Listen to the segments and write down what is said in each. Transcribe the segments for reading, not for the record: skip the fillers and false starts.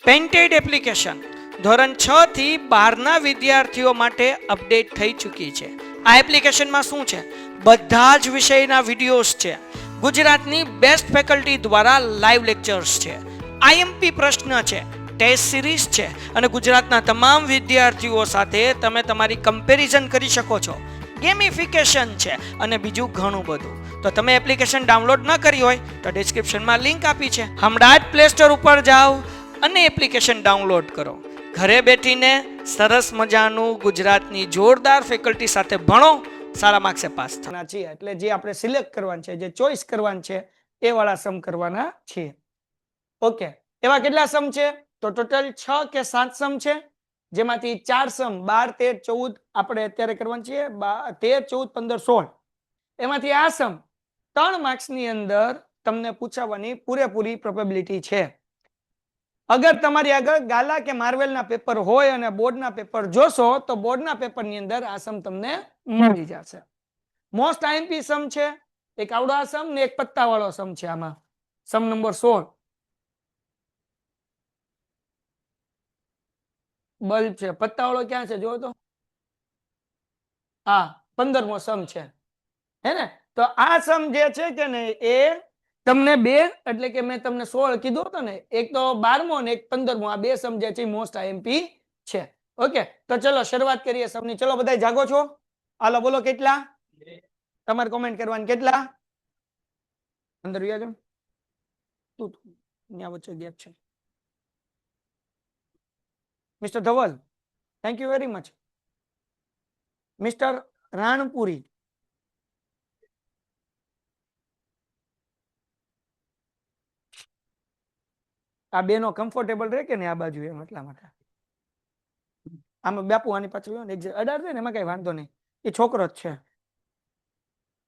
Painted application ધોરણ 6 થી 12ના વિદ્યાર્થીઓ માટે અપડેટ થઈ ચૂકી છે. આ એપ્લિકેશનમાં શું છે? બધા જ વિષયના વિડીયોઝ છે. ગુજરાતની બેસ્ટ ફેકલ્ટી દ્વારા લાઈવ લેક્ચર્સ છે. આઈએમપી પ્રશ્ન છે, ટેસ્ટ સિરીઝ છે અને ગુજરાતના તમામ વિદ્યાર્થીઓ સાથે તમે તમારી કમ્પેરિઝન કરી શકો છો. ગેમિફિકેશન છે અને બીજું ઘણું બધું. તો તમે એપ્લિકેશન ડાઉનલોડ ન કરી હોય તો ડિસ્ક્રિપ્શનમાં લિંક આપી છે. હમણાં જ પ્લે સ્ટોર ઉપર જાઓ અને એપ્લિકેશન ડાઉનલોડ કરો. ઘરે બેઠીને સરસ મજાનું ગુજરાતની જોરદાર ફેકલ્ટી સાથે ભણો, સારા માર્ક્સે પાસ થવાના છીએ. એટલે જે આપણે સિલેક્ટ કરવાનું છે, જે ચોઈસ કરવાનું છે, એ વાળા સમ કરવાના છીએ. ઓકે, એવા કેટલા સમ છે? તો ટોટલ 6 કે 7 સમ છે, જેમાંથી 4 સમ 12, 13, 14 આપણે અત્યારે કરવાનું છે. 13, 14, 15, 16 એમાંથી આ સમ 3 માર્ક્સની અંદર તમને પૂછાવાની પૂરેપૂરી પ્રોબેબિલિટી છે. અગર તમારી આગળ ગાલા કે માર્વેલના પેપર હોય અને બોર્ડના પેપર જોશો તો બોર્ડના પેપરની અંદર આ સમ તમને મળી જશે. મોસ્ટ આઈએમપી સમ છે. એક આવડો આ સમ ને એક પત્તાવાળો સમ છે. આમાં સમ નંબર 16 બલ્બ છે. પત્તાવાળો ક્યાં છે જો તો? હા, 15મો સમ છે, હે ને? તો આ સમ જે છે કે ને એ તમને બે, એટલે કે મેં તમને 16 કીધું હતો ને, એક તો 12મો અને એક 15મો, આ બે સમ જે છે મોસ્ટ આઈએમપી છે. ઓકે, તો ચલો શરૂઆત કરીએ સમની. ચલો બધા જાગો છો? હાલો બોલો કેટલા? તમારે કોમેન્ટ કરવાની. કેટલા? અંદર વ્યા જાવ. તું ત્યાં વચ્ચે ગેપ છે. Mister Dhaval, thank you very much. Mister Ranpuri, આ બે નો કમ્ફર્ટેબલ રહે કે ને આ બાજુ, એમ એટલા માટે. આમાં બાપુ આની પાછળ અડાડ દે ને, એમાં કઈ વાંધો નહીં, એ છોકરો જ છે.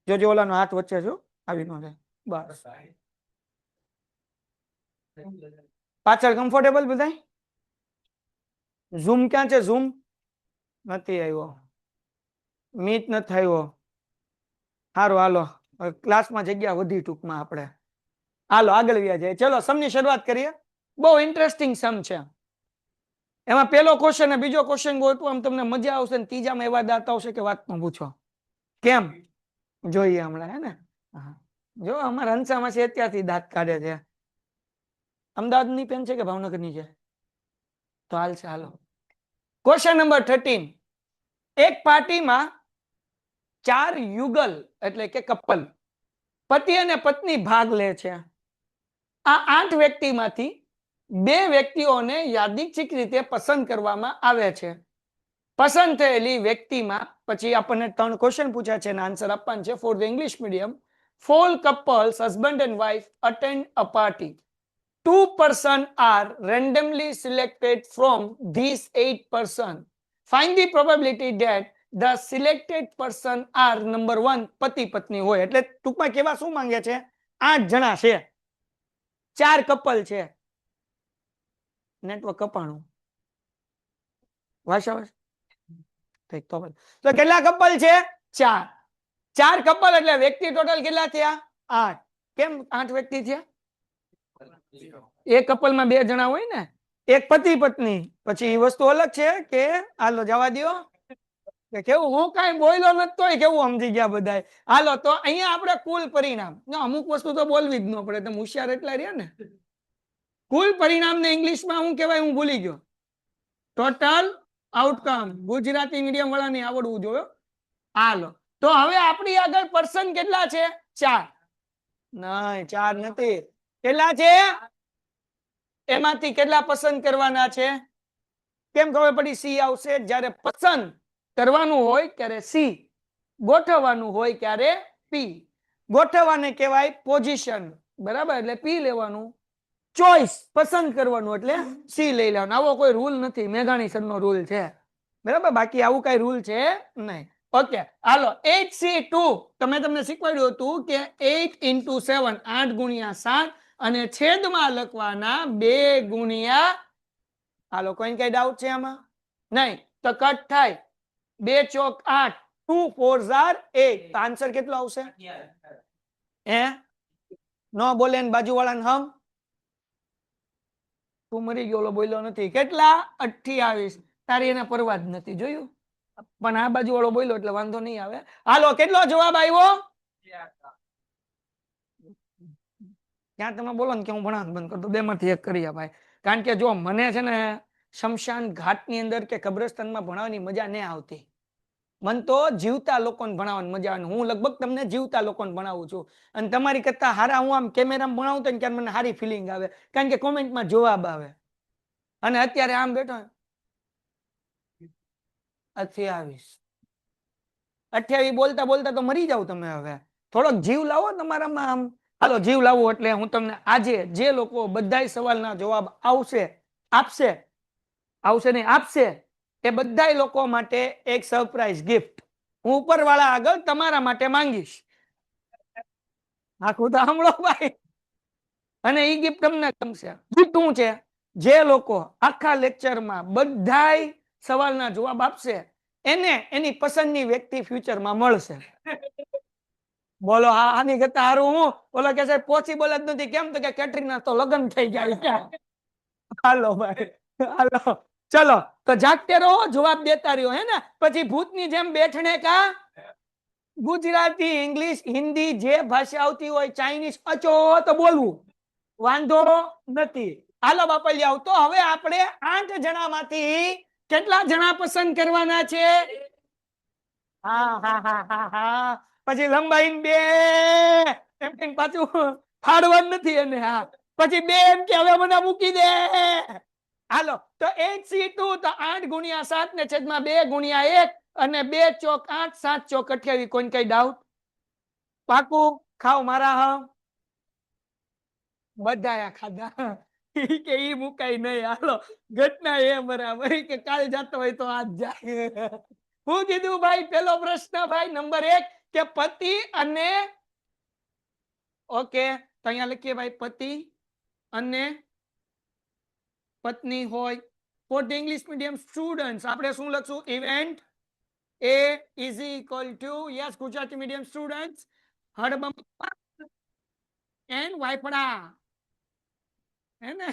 જોજો ઓલાનો હાથ વચ્ચે જો આવી નો જાય. બસ પાછળ કમ્ફર્ટેબલ બધાય? ઝૂમ ક્યાં છે? ઝૂમ નથી આવ્યો, મીટ નથી આવ્યો. સારું હાલો, ક્લાસમાં જગ્યા વધી ટૂંકમાં આપણે. હાલો આગળ વ્યા જાય. ચલો સમની શરૂઆત કરીએ. બહુ ઇન્ટરેસ્ટિંગ સમ છે. એમાં પેલો ક્વેશ્ચન ને બીજો ક્વેશ્ચન ગોતવા આમ તમને મજા આવશે, ને ત્રીજામાં એવા દાંત આવશે કે વાત ન પૂછો. કેમ જોઈએ હમણાં, હે ને? જો અમારા હંસામાં છે અત્યારથી દાંત કાઢે છે. અમદાવાદની પેન છે કે ભાવનગરની છે? તો હાલ છે, હાલો. Question number 13. એક પાર્ટીમાં 4 યુગલ એટલે કે કપલ, પતિ અને પત્ની ભાગ લે છે. આ 8 વ્યક્તિમાંથી 2 વ્યક્તિઓને યાદચ્છિક રીતે પસંદ કરવામાં આવે છે. પસંદ થયેલી વ્યક્તિમાં, પછી આપણને 3 ક્વેશ્ચન પૂછ્યા છે અને આન્સર આપવાનું છે. Four the English medium, 4 couples, husband and wife, attend a party. 2 persons are randomly selected from these 8 persons. Find the probability that the selected person are number 1 પતિ પત્ની હોય. એટલે ટૂંકમાં કેવા શું માંગે છે? 8 જણા છે, 4 કપલ છે. નેટવર્ક કપાણું ભાષા તો કેટલા કપલ છે? 4. 4 કપલ એટલે વ્યક્તિ ટોટલ કેટલા થયા? 8. કેમ 8 વ્યક્તિ થયા? એક કપલમાં 2 જણા હોય ને, એક પતિ પત્ની. પછી એ વસ્તુ અલગ છે કે હાલો જવા દો કે કેવું, હું કઈ બોલ્યો નથી તોય કેવું સમજી ગયા બધા. હાલો તો અહીંયા આપણે કુલ પરિણામ, અમુક વસ્તુ તો બોલવી જ ન પડે, તમે હોશિયાર એટલા રહ્યા ને. કુલ પરિણામ ને ઇંગ્લિશમાં શું કહેવાય હું ભૂલી ગયો. Total outcome. ગુજરાતી મીડિયમ વાળાને આવડવું જોઈએ. હાલો તો હવે આપણી આગળ પર્સન કેટલા છે? 4. નહીં, 4 નથી. કેટલા છે? એમાંથી કેટલા પસંદ કરવાના છે? કેમ ખબર પડી સી આવશે? જ્યારે પસંદ કરવાનું હોય ત્યારે સી, ગોઠવવાનું હોય ત્યારે પી. ગોઠવવાને કહેવાય પોઝિશન, બરાબર? એટલે પી લેવાનું. ચોઈસ પસંદ કરવાનું એટલે સી લઈ લેવાનું. આવો કોઈ રૂલ નથી, મેઘાણી સર નો રૂલ છે, બરાબર? બાકી આવું કઈ રૂલ છે નહીં. ઓકે હાલો, 8C2 તમે તમને શીખવાડ્યું હતું કે 8 × 7 8 × 7 અને છેદમાં લખવાના 2 ગુણ્યા, હાલો કોઈ કઈ ડાઉટ છે આમાં? નહીં તો કટ થાય. 2 ચોક 8, 2 4 8. આન્સર કેટલો આવશે? હે નો બોલે ને બાજુ વાળાને હમ તું મરી ગયો, ઓલો બોલ્યો નથી. કેટલા? 28. તારી એને પરવા જ નથી. જોયું? પણ આ બાજુ વાળો બોલ્યો એટલે વાંધો નહીં આવે. હાલો, કેટલો જવાબ આવ્યો? ત્યાં તમે બોલો ને કે હું ભણાવવાનું બંધ કરતો, બે માંથી એક કરીએ ભાઈ. કારણ કે જો મને છે ને શમશાન ઘાટની અંદર કે કબ્રસ્તાનમાં ભણાવવાની મજા નહીં આવતી. મન તો જીવતા લોકોને ભણાવવાની મજા આવે. હું લગભગ તમને જીવતા લોકોને ભણાવું છું. અને તમારી કરતા હારા હું આમ કેમેરામાં ભણાવું તો ત્યારે મને સારી ફિલિંગ આવે, કારણ કે કોમેન્ટમાં જવાબ આવે. અને અત્યારે આમ બેઠો 28 બોલતા બોલતા તો મરી જાવ તમે. હવે થોડોક જીવ લાવો તમારામાં આમ. હાલો, જીવ લાવો એટલે હું તમને આજે જે લોકો બધા સવાલના જવાબ આપશે નહીં આપશે, એ બધા લોકો માટે એક સરપ્રાઈઝ ગિફ્ટ હું ઉપરવાળા આગળ તમારા માટે માંગીશ. આખું તો સાંભળો ભાઈ. અને એ ગિફ્ટ તમને ગમશે. ગિફ્ટ શું છે? જે લોકો આખા લેક્ચરમાં બધાય સવાલના જવાબ આપશે એને એની પસંદની વ્યક્તિ ફ્યુચરમાં મળશે. બોલો, આની કરતા હારું હું? બોલો કે સાહેબ પોસિબલ જ નથી. કેમ? તો કે કેટરીના તો લગ્ન થઈ જાય. હાલો ભાઈ, હાલો, ચલો તો જાગતે રહો, જવાબ દેતા રહ્યો. હે ને? પછી ભૂતની જેમ બેઠણે કા. ગુજરાતી, ઇંગ્લિશ, હિન્દી, જે ભાષા આવતી હોય, ચાઇનીઝ અચોત બોલવું, વાંધો નથી. હાલો બાપલિયાઓ, તો હવે આપણે 8 જણામાંથી કેટલા જણા પસંદ કરવાના છે? હા. પછી લંબાઈ 2 એમ કે પાછું ફાડવાનું નથી એને. હા, પછી 2 એમ કે હવે મને મૂકી દે. હાલો, તો 8C2 તો 8 × 7 ને છેદમાં 2 × 1 અને 2 ચોક 8, 7 ચોક 28. કોઈને કઈ ડાઉટ? પાકું? ખાવ મારા. હા, બધા ખાધા. કે ઈ મુકાય નહીં. હાલો, ઘટના એ બરાબર કે કાલ જતો હોય તો આજ જાય. હું કીધું ભાઈ? પેલો પ્રશ્ન ભાઈ નંબર 1 કે પતિ અને ઓકે, તો અહીંયા લખીએ ભાઈ પતિ અને પત્ની હોય. For the English medium students આપણે શું લખશું? Event A is equal to, yes, Gujarati medium students, હડબંપા એન્ડ વાઇફડા. હે ને?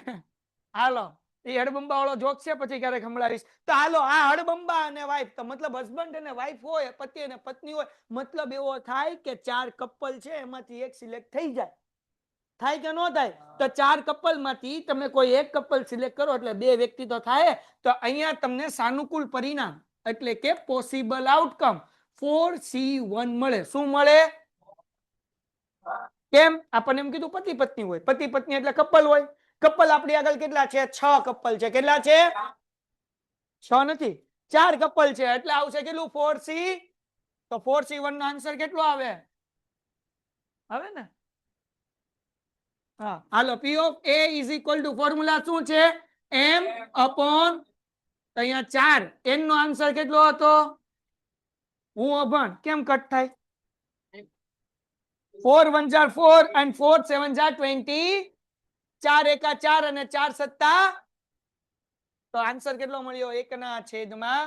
હાલો, એ હડબંબા વાળો જોક છે, પછી ક્યારેક સંભળાવીશ. તો હાલો, આ હડબંબા અને વાઇફ તો મતલબ હસબન્ડ અને વાઇફ હોય, પતિ અને પત્ની હોય. મતલબ એવો થાય કે 4 કપલ છે, એમાંથી એક સિલેક્ટ થઈ જાય. થાય કે ન થાય? તો 4 કપલ માંથી તમે કોઈ એક કપલ સિલેક્ટ કરો એટલે 2 વ્યક્તિ તો થાય. તો અહીંયા તમને સાનુકૂળ પરિણામ એટલે કે પોસિબલ આઉટકમ 4C1 મળે. શું મળે? કેમ? આપણને એમ કીધું પતિ પત્ની હોય. પતિ પત્ની એટલે કપલ હોય. કપલ આપણી આગળ કેટલા છે? 6 કપલ છે. કેટલા છે? 6 નથી, 4 કપલ છે. એટલે આવશે કેટલું? 4C. તો 4C1 નો આન્સર કેટલો આવે? આવે ને? હા, હાલો, P of A is equal to formula શું છે? M upon, અહીંયા 4 n નો આન્સર કેટલો હતો? હું અભણ કેમ કટ થાય? 4 1 જા 4 and 4 7 જા 20. 4 એકા 4 અને 4 સત્તા. તો આન્સર કેટલો મળ્યો? 1 ના છેદમાં.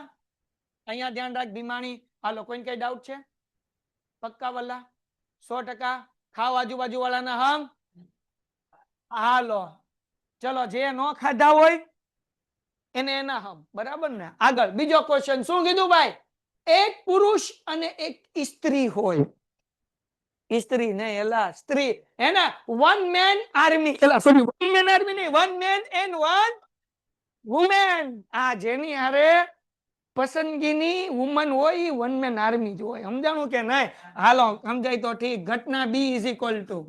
અહીંયા ધ્યાન રાખ ભીમાણી. હાલો, કોઈને કઈ ડાઉટ છે? પક્કા વલ્લા? 100%. ખાવ આજુબાજુ વાળાના હમ. હાલો, ચલો, જે નો ખાધા હોય એને એના હમ. બરાબર ને? આગળ બીજો ક્વેશ્ચન શું કીધું ભાઈ? એક પુરુષ અને એક સ્ત્રી હોય. સ્ત્રી નહીં એલા, સ્ત્રી. હે ને? 1 man army. એલા સોરી, 1 man army નહીં, 1 man and 1 woman. આ જેની હારે પસંદગીની વુમન હોય એ 1 man army જ હોય. સમજાણું કે નહીં? હાલો, સમજાય તો ઠીક. ઘટના B is equal to,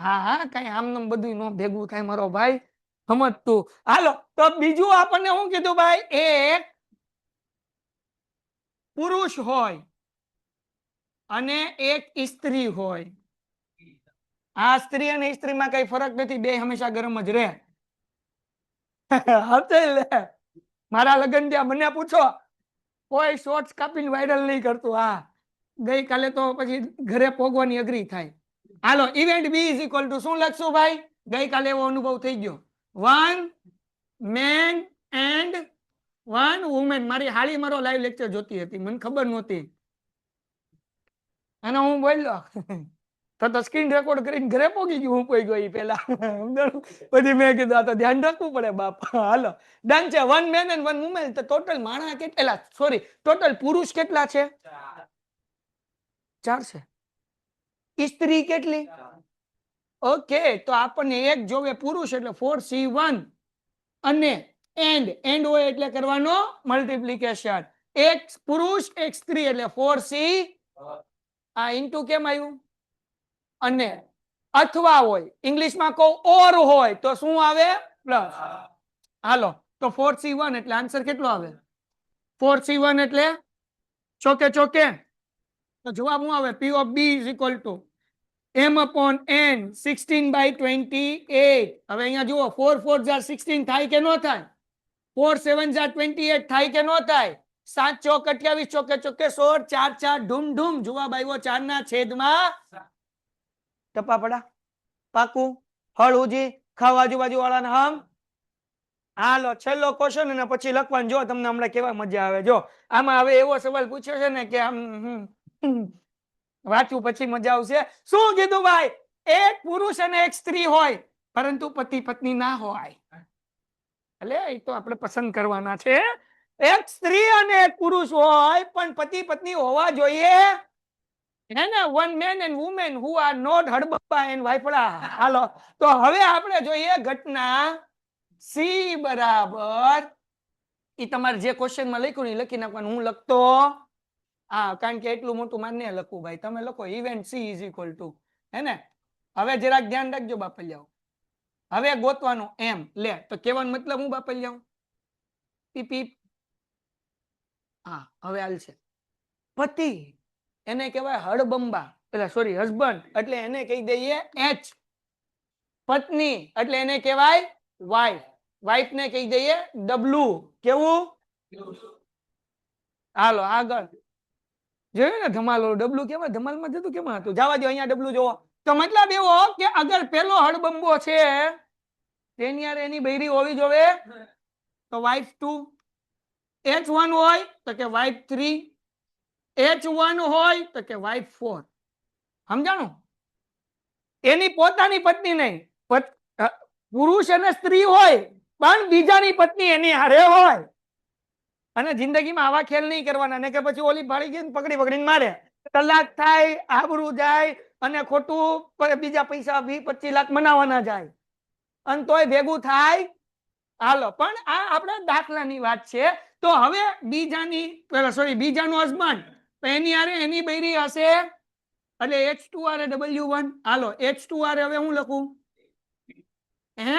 હા, કઈ આમ બધું નો ભેગું થાય મારો ભાઈ, સમજ તું. હાલો, તો બીજું આપણને શું કીધું ભાઈ? એક પુરુષ હોય અને એક સ્ત્રી હોય. આ સ્ત્રી અને સ્ત્રીમાં કઈ ફરક નથી, બે હંમેશા ગરમ જ રહે. મારા લગ્ન ત્યાં મને પૂછો, કોઈ શોર્ટ્સ કાપીને વાયરલ નહીં કરતું. હા, ગઈકાલે તો પછી ઘરે પોગવાની અઘરી થાય. હાલો, event B is equal to શું લખશું ભાઈ? ગઈકાલે એવો અનુભવ થઈ ગયો. 1 man and 1 woman. મારી હાળી મારો લાઈવ લેક્ચર જોતી હતી, મને ખબર નહોતી અને હું બોલ્યો તો સ્ક્રીન રેકોર્ડ કરીને ઘરે પોગી ગયું હું પોઈ ગયો ઈ પેલા સમજાણું? પછી મેં કીધું આ તો ધ્યાન રાખવું પડે બાપ. હાલો ડન છે. 1 મેન એન્ડ 1 વુમેન. તો ટોટલ માણસ કેટલા, સોરી ટોટલ પુરુષ કેટલા છે? 4 છે. સ્ત્રી કેટલી? ઓકે, તો આપણને એક જોવે પુરુષ એટલે 4C1 અને એન્ડ હોય એટલે કરવાનો મલ્ટીપ્લિકેશન. એક પુરુષ એક સ્ત્રી એટલે 4C. આ ઇન્ટુ કેમ આવ્યું? અને અથવા હોય, ઇંગ્લિશમાં કહું ઓર હોય તો શું આવે? પ્લસ. હાલો તો 4C1 એટલે આન્સર કેટલો આવે? 4C1 એટલે ચોકે ચોકે તો જવાબ શું આવે? P of B is equal to M/N 16/28. હવે અહીંયા જુઓ 4 4 જા 16 થાય કે નો થાય? 4 7 જા 28 થાય કે નો થાય? 7 ચોક 28 ચોકે ચોકે 16 4 4 ઢૂમ ઢૂમ. જવાબ આવ્યો 4 ના છેદમાં. ટપા પડા પાકું હળ ઉજી ખાવ આજુબાજુ વાળાને હમ. હાલો છેલ્લો ક્વેશ્ચન અને પછી લખવાનું. જો તમને હમણાં કેવા મજા આવે. જો આમાં હવે એવો સવાલ પૂછ્યો છે ને કે આમ વાંચવું પછી મજા આવશે. શું કીધું ભાઈ? એક પુરુષ અને એક સ્ત્રી હોય પરંતુ પતિ પત્ની ના હોય. એટલે એ તો આપણે પસંદ કરવાના છે. એક સ્ત્રી અને એક પુરુષ હોય પણ પતિ પત્ની હોવા જોઈએ. one man and woman who are not હડબપ્પા and વાઇફળા. હાલો તો હવે આપણે જોઈએ ઘટના સી બરાબર. ઈ તમારે જે ક્વેશ્ચન માં લખ્યું ને લખી નાખવાનું. હું લખતો હા, કારણ કે એટલું મોટું માન્ય લખવું ભાઈ. તમે લખો event C is equal two, હે ને? હવે જરાક ધ્યાન રાખજો બાપલિયાઓ. હવે ગોતવાનું એમ લે તો કહેવાનો મતલબ હું બાપલિયાઓ? પીપી. હા હવે હાલશે. પતિ એને કહેવાય હડબંબા, એટલે સોરી હસબન્ડ, એટલે એને કહી દઈએ એચ. પત્ની એટલે એને કહેવાય વાઇફ. વાઇફ ને કહી દઈએ ડબલ્યુ. કેવું? હાલો આગળ જોયું ને ધમાલ. ડબલ્યુ કેવાય ધમાલમાં જતું કેમાં હતું? જવા દો, અહીંયા ડબલ્યુ જોવો. તો મતલબ એવો કે અગર પેલો હડબંબો છે તેની યાર એની બૈરી હોવી જોવે તો વાઇફ 2. H1 હોય તો કે વાઇફ 3. H1 હોય તો કે વાઇફ 4. સમજાણું? એની પોતાની પત્ની નહીં, પુરુષ અને સ્ત્રી હોય પણ બીજાની પત્ની એની હારે હોય. અને જિંદગીમાં આવા ખેલ નહીં કરવાના ને કે પછી ઓલી ભાળી ગઈ પકડી પકડીને મારે, તલાક થાય, આબરૂ જાય અને ખોટું બીજા પૈસા 20-25 લાખ મનાવવાના જાય અને તોય ભેગું થાય. હાલો પણ આ આપણા દાખલાની વાત છે. તો હવે બીજાની સોરી બીજાનો હસબન્ડ તો એની હારે એની બૈરી હશે એટલે H2 હારે W1. હાલો H2 હારે હવે હું લખું? હે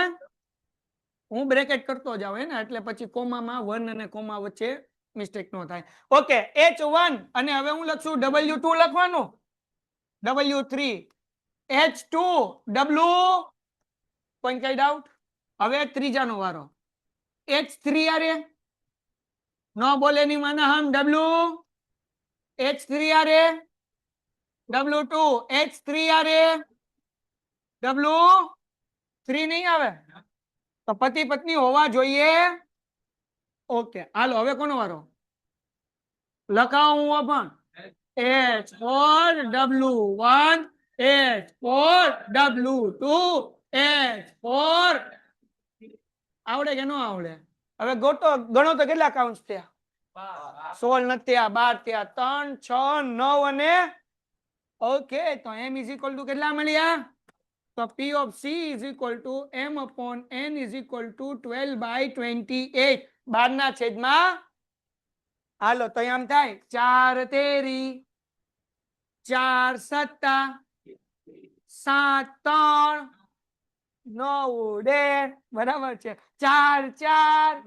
હું બ્રેકેટ કરતો જાઉં હે ને, એટલે પછી કોમામાં 1 અને કોમા વચ્ચે મિસ્ટેક ન થાય. ઓકે H1 અને હવે હું લખશું W2 લખવાનું. W3 H2 W. કોઈ કઈ ડાઉટ? હવે ત્રીજાનો વારો. H3 આરે નો બોલે ની માના હમ W. H3 આરે W2. H3 આરે W3 નહીં આવે તો પતિ પત્ની હોવા જોઈએ. ઓકે હાલો હવે કોનો વારો? લખાવું પણ H4 W1 H4 W2 H4. આવડે કે ન આવડે? હવે ગોતો ગણો તો કેટલા કાઉન્ટ્સ થયા? 16 નથી થયા, 12 થયા, 3 6 9 અને ઓકે તો M is equal to કેટલા મળ્યા? તો P of C is equal to M/N is equal to 12/28. 12 ના છેદમાં. હાલો તો એમ થાય 4 તેરી 4 સત્તા 7 3 9 1 બરાબર છે. 4 4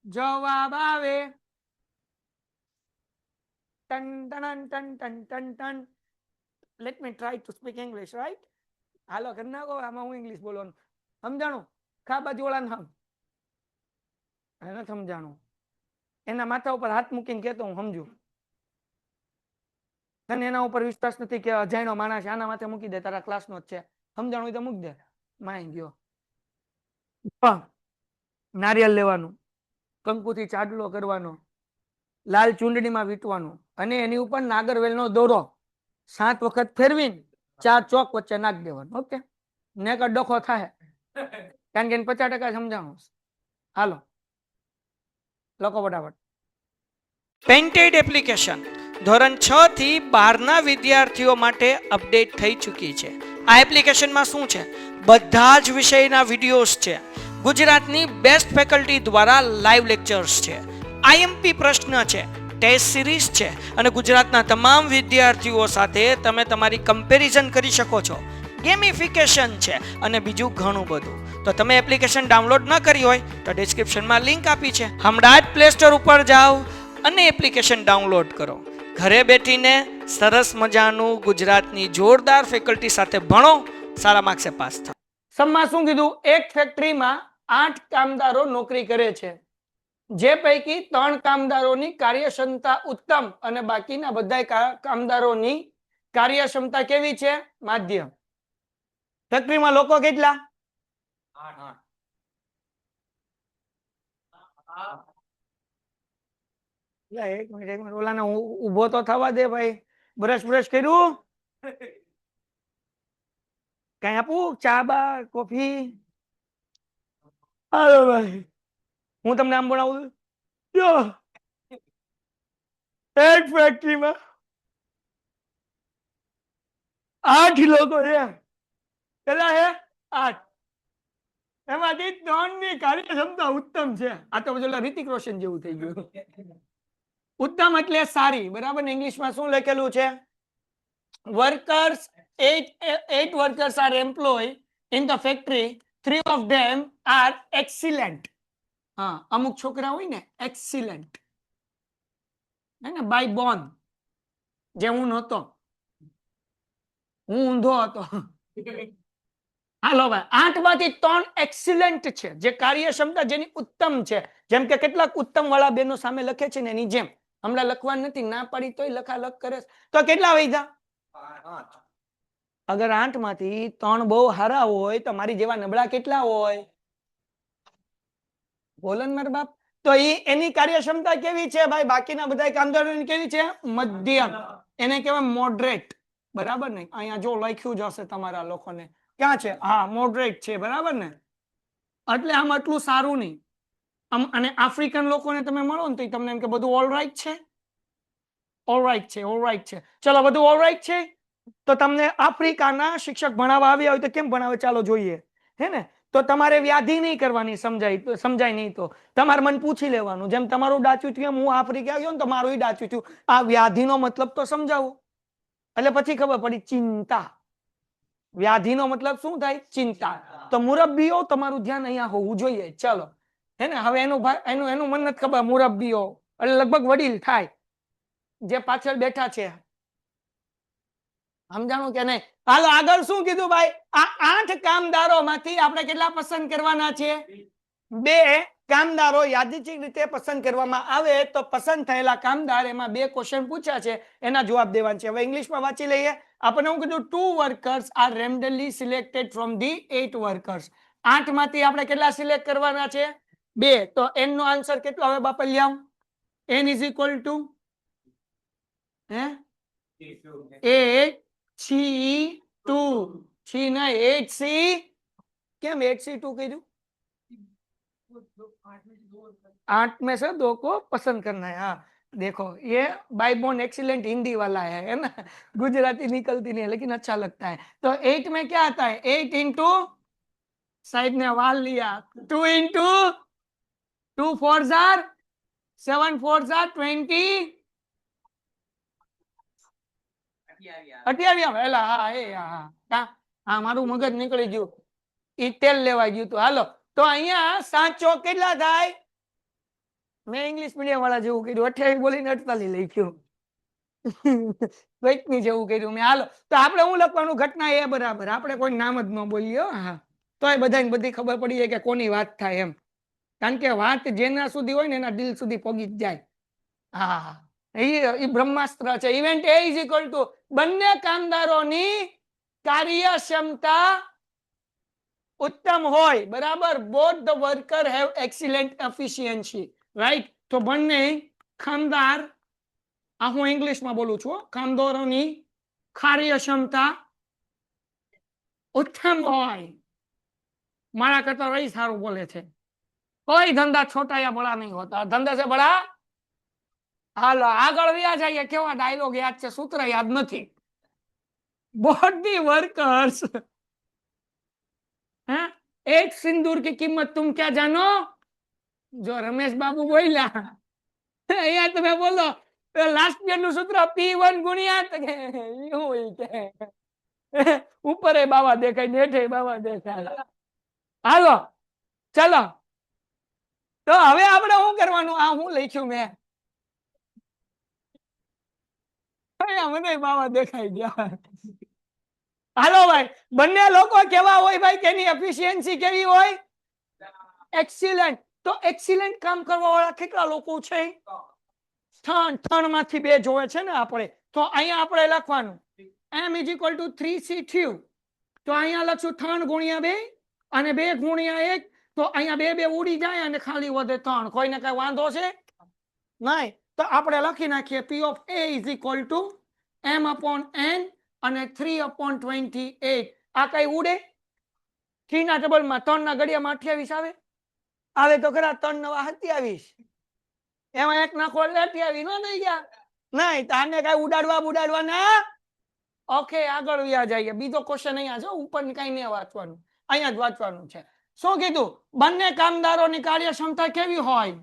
જવાબ આવે ટન ટન ટન ટન ટન ટન. Let me try to speak English right. હાલો કરી નાખો. આમાં હું ઇંગ્લિશ બોલવાનું સમજાણું? ખા બાજુ વાળાને હમ એને સમજાણું. એના માથા ઉપર હાથ મૂકીને કહેતો હું સમજુ. તને એના ઉપર વિશ્વાસ નથી કે અજાણ્યો માણસ આના માથે મૂકી દે તારા ક્લાસનો જ છે, સમજાણું તો મૂકી દે. માઈ ગયો. નારિયેલ લેવાનું, કંકુથી ચાદલો કરવાનો, લાલ ચૂંદડીમાં વીંટવાનું અને એની ઉપર નાગરવેલનો દોરો 7 વખત ફેરવીને 4 ચોક વચ્ચે નાખી દેવાનું. ઓકે, ને કર ડખો થાય કારણ કે એને 50% સમજાણું. હાલો લખો ફટાફટ. પેઇન્ટેડ એપ્લિકેશન ધોરણ 6 થી 12 વિદ્યાર્થીઓ માટે અપડેટ થઈ ચૂકી છે. આ એપ્લિકેશનમાં શું છે? બધા જ વિષયના વિડીયોઝ છે. ગુજરાતની બેસ્ટ ફેકલ્ટી દ્વારા લાઈવ લેક્ચર્સ છે. આઈએમપી પ્રશ્ન છે, ટેસ્ટ સિરીઝ છે અને ગુજરાતના તમામ વિદ્યાર્થીઓ સાથે તમે તમારી કમ્પેરિઝન કરી શકો છો. ગેમિફિકેશન છે અને બીજું ઘણું બધું. તો તમે એપ્લિકેશન ડાઉનલોડ ન કરી હોય તો ડિસ્ક્રિપ્શનમાં લિંક આપી છે. હમણાં જ પ્લે સ્ટોર ઉપર જાઓ અને એપ્લિકેશન ડાઉનલોડ કરો. ઘરે બેઠીને સરસ મજાનું ગુજરાતની જોરદાર ફેકલ્ટી સાથે ભણો, સારા માર્ક્સે પાસ થાઓ. સમમાં શું કીધું? એક ફેક્ટરીમાં 8 કામદારો નોકરી કરે છે, જે પૈકી 3 કામદારોની કાર્યક્ષમતા ઉત્તમ અને બાકીના બધા કામદારોની કાર્યક્ષમતા કેવી છે? માધ્યમ. ફેક્ટરીમાં લોકો કેટલા? 8. એક મિનિટ ઓલાને ઉભો તો થવા દે ભાઈ. બ્રશ કર્યું? કઈ આપું? ચા બા કોફી? હાલો ભાઈ, હું તમને આમ ભણાવું જો. એક ફેક્ટરીમાં 8 લોકો છે. કેટલા છે? 8. એમાંથી 3 ની કાર્યક્ષમતા ઉત્તમ છે. આ તો પેલા ઋતિક રોશન જેવું થઈ ગયું. ઉત્તમ એટલે સારી, બરાબર ને? ઇંગ્લિશમાં શું લખેલું છે? Workers 8 workers are employed in the factory. 3 of them are excellent. હા, અમુક છોકરા હોય ને excellent, હે ને, બાય બોર્ન. જે હું નહોતો, હું ઊંધો હતો. હાલો ભાઈ, 8 માંથી 3 એક્સિલન્ટ છે, જે કાર્યક્ષમતા જેની ઉત્તમ છે. જેમ કે કેટલાક ઉત્તમ વાળા બેનો સામે લખે છે ને એની જેમ. હમણાં લખવા નથી, ના પાડી તોય લખાલખ કરે. તો કેટલા વૈધા? 8. અગર 8 માંથી 3 બહુ સારા હોય તો મારી જેવા નબળા કેટલા હોય? બોલો ને મારા બાપ. તો એની કાર્યક્ષમતા કેવી છે ભાઈ? બાકીના બધા કામદારોની કેવી છે? મધ્યમ. એને કહેવાય મોડરેટ, બરાબર ને? અહીંયા જો લખ્યું જ હશે તમારા લોકોને. ક્યાં છે? હા, મોડરેટ છે, બરાબર ને? એટલે આમ આટલું સારું નહીં. અને આફ્રિકન લોકોને તમે મળો ને તો તમને એમ કે બધું ઓલરાઈટ છે, ઓલરાઈટ છે, ઓલરાઈટ છે. ચલો, બધું ઓલરાઈટ છે. તો તમને આફ્રિકાના શિક્ષક ભણાવવા આવ્યા હોય તો કેમ ભણાવે? ચાલો જોઈએ, હે ને? તો તમારે વ્યાધિ નહીં કરવાની, સમજાય નહીં તો તમારે મને પૂછી લેવાનું. જેમ તમારું ડાચું થયું, હું આફ્રિકા આવ્યો ને તો મારું ડાચું થયું. આ વ્યાધિનો મતલબ તો સમજાવો. એટલે પછી ખબર પડી, ચિંતા. વ્યાધિનો મતલબ શું થાય? ચિંતા. તો મુરબ્બીઓ, તમારું ધ્યાન અહીંયા હોવું જોઈએ. ચલો, હે ને? હવે એનું મને નથી ખબર. મુરબ્બીઓ એટલે લગભગ વડીલ થાય, જે પાછળ બેઠા છે. સમજાણું કે નહીં? હાલો આગળ શું કીધું ભાઈ? આ 8 કામદારો માંથી આપણે કેટલા પસંદ કરવાના છે? 2 કામદારો યાદચ્છિક રીતે પસંદ કરવામાં આવે તો પસંદ થયેલા કામદાર, એમાં 2 ક્વેશ્ચન પૂછ્યા છે, એના જવાબ દેવાના છે. હવે ઇંગ્લિશમાં વાંચી લઈએ. આપણે હું કીધું? 2 workers are randomly selected from the 8 workers. 8 માંથી આપણે કેટલા સિલેક્ટ કરવાના છે? 2. તો n નો આન્સર કેટલો આવે બાપા? લ્યાવ. n is equal to 8C2. C नहीं 8C. क्या 8C2 कह 8 में से 2 को पसंद करना है. हाँ देखो, ये बाय बोर्न एक्सीलेंट हिंदी वाला है ना? गुजराती निकलती नहीं है लेकिन अच्छा लगता है. तो 8 में क्या आता है? 8 इंटू साइड ने वाल लिया, 2 इंटू 2 4 7 4 20 મારું મગજ નીકળી ગયું, ઈ તેલ લેવા ગયું તું. હાલો, તો અહીંયા સાચો કેટલા થાય? મેં ઇંગ્લિશ મીડિયમ વાળા જેવું કર્યું, 28 બોલીને 48 લખ્યું. વેટની જેવું કર્યું મેં. હાલો, તો આપણે હું લખવાનું? ઘટના એ બરાબર. આપણે કોઈ નામ જ ન બોલીએ. હા, તો એ બધાને બધી ખબર પડી જાય કે કોની વાત થાય એમ. કારણ કે વાત જેના સુધી હોય ને એના દિલ સુધી પગી જ જાય. હા, એ બ્રહ્માસ્ત્ર છે. Event A is equal two બંને કામદારોની કાર્યક્ષમતા ઉત્તમ હોય, બરાબર. Both the worker have excellent efficiency, right? તો બંને કામદાર, આ હું ઇંગ્લિશમાં બોલું છું, કામદારોની કાર્યક્ષમતા ઉત્તમ હોય, મારા કરતા વही સારું बोले છે। कोई धंधा छोटा या बड़ा नहीं होता, धंधे से बड़ा। हालो आगळ व्या जाइए, केवा डायलॉग याद છે, सूत्र याद નથી। बॉडी वर्कर्स, हाँ, एक सिंदूर की कीमत तुम क्या जानो? जो रमेश बाबू बोल्या અહીંયા તમે બોલો લાસ્ટ યર નું સૂત્ર P1 ગુણ્યા ઉપર બાવા દેખાય, નેઠે બાવા દેખાય। હાલો ચલો, તો હવે આપણે શું કરવાનું? આ હું લખ્યું મેં, મને બાવા દેખાઈ ગયા। હાલો ભાઈ, બંને લોકો કેવા હોય ભાઈ, તેની એફિશિયન્સી કેવી હોય? એક્સિલન્ટ। તો એક્સિલન્ટ કામ કરવા વાળા કેટલા લોકો છે? 3 3 માંથી 2 જોવે છે ને આપણે, તો અહીંયા આપણે લખવાનું m = 3c3। તો અહીંયા લખશું 3 ગુણ્યા 2 અને 2 ગુણ્યા 1, તો અહીંયા 2 2 ઉડી જાય અને ખાલી વધે 3। કોઈને કઈ વાંધો છે? નહીં। તો આપણે લખી નાખીએ P of A = m/n અને 3/28। આ કઈ ઉડે? 3 ના ટેબલમાં 3 ના ઘડિયામાં 28 આવે, આવે તો ખરા 3 નવા 27, એમાં 1 નાખો એટલે 28 નો થઈ ગયા। નહીં, આને કઈ ઉડાડવા ના। ઓકે, આગળ વ્યા જઈએ। બીજો ક્વેશ્ચન અહીંયા છે, ઉપર કઈ નહીં વાંચવાનું, અહીંયા જ વાંચવાનું છે। શું કીધું? બંને કામદારોની કાર્યક્ષમતા કેવી હોય?